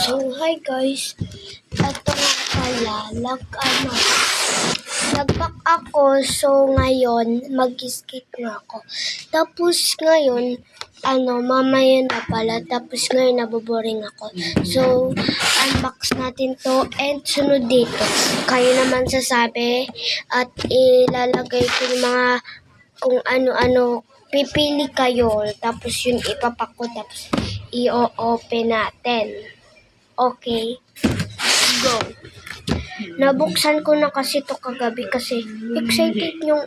So, hi guys. Ito nga pala, nag-pack ako. So, ngayon, mag-skate na ako. Tapos, ngayon, mamaya na pala. Tapos, ngayon, naboboring ako. So, unbox natin to. And, sunod dito. Kayo naman sasabi at ilalagay ko yung mga kung ano-ano. Pipili kayo. Tapos, yun ipapak ko. Tapos, i-open natin. Okay. Go. Nabuksan ko na kasi to kagabi kasi excited yung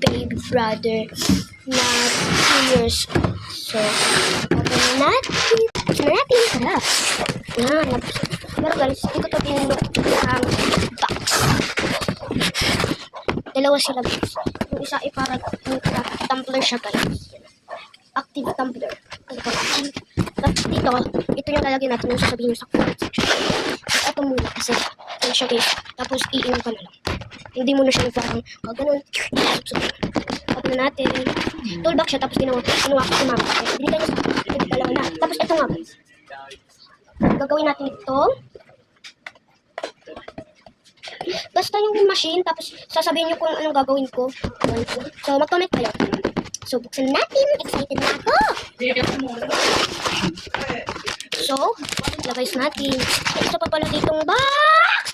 baby brother na 2 years old. So, open na natin. Tara. Pero guys, hindi ko to pinulok ang box. Dalawa sila guys. Yung isa ay parang tumbler siya guys. Active tumbler. Tapos dito, ito yung lalagyan natin yung sasabihin sa comment section. At ito muna kasi yan siya guys. Tapos iinom ka na lang. Hindi mo na siya yung parang ganun. Open na natin. Toolbox siya tapos kinuha ko si mama. Binigay niya sa dalawa na. Tapos ito nga guys. Gagawin natin ito. Basta yung machine tapos sasabihin niyo kung anong gagawin ko. So mag-comment kayo. So, buksan natin. Excited na ako. So, lagay natin. Ito pa pala ditong box.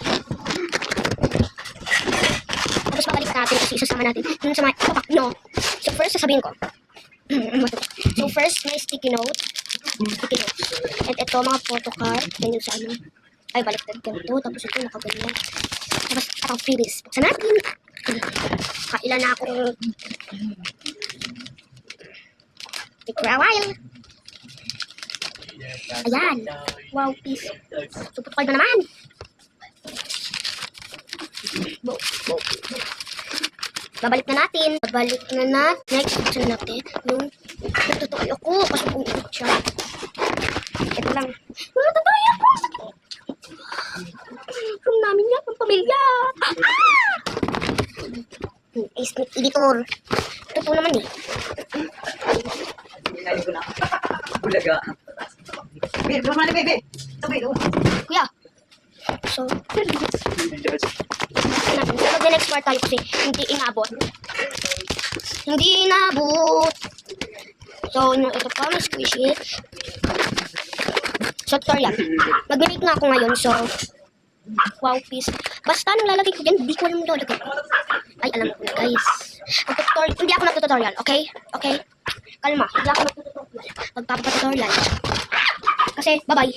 Tapos pabalik natin kasi isasama natin. Dun sa mga ipapak, no? So, first, sasabihin ko. So, first, may sticky note. Sticky notes. And ito, mga photocard. Yan yung sa ay, baliktad ganito. Tapos ito, nakaganyan. Tapos, atang freebies. Buksan natin. Kailan na akong take for a while. Ayan. Wow, peace. Support card na naman. Babalik na natin. Next, buksan natin. Yung natutukoy ako. Kasi umiikot siya. Ito lang. Natutukoy ako. From namin yan. From pamilya. Sneak editor. Ito po naman eh. Bulaga. Bebe, mana bebe? Tabi do. Kuya. So, pero the next part tayo kasi hindi inabot. So, ito pa, may squishy. So, tutorial. Mag-make nga ako ngayon, so, wow, peace. Basta nang lalagay ko dyan, hindi ko alam yung lalagay. Ay, alam ko na, guys. Hindi ako nagtutorial, okay? Okay? Kalma, hindi ako nagtutorial. Magpapatutorial. Kasi, bye-bye.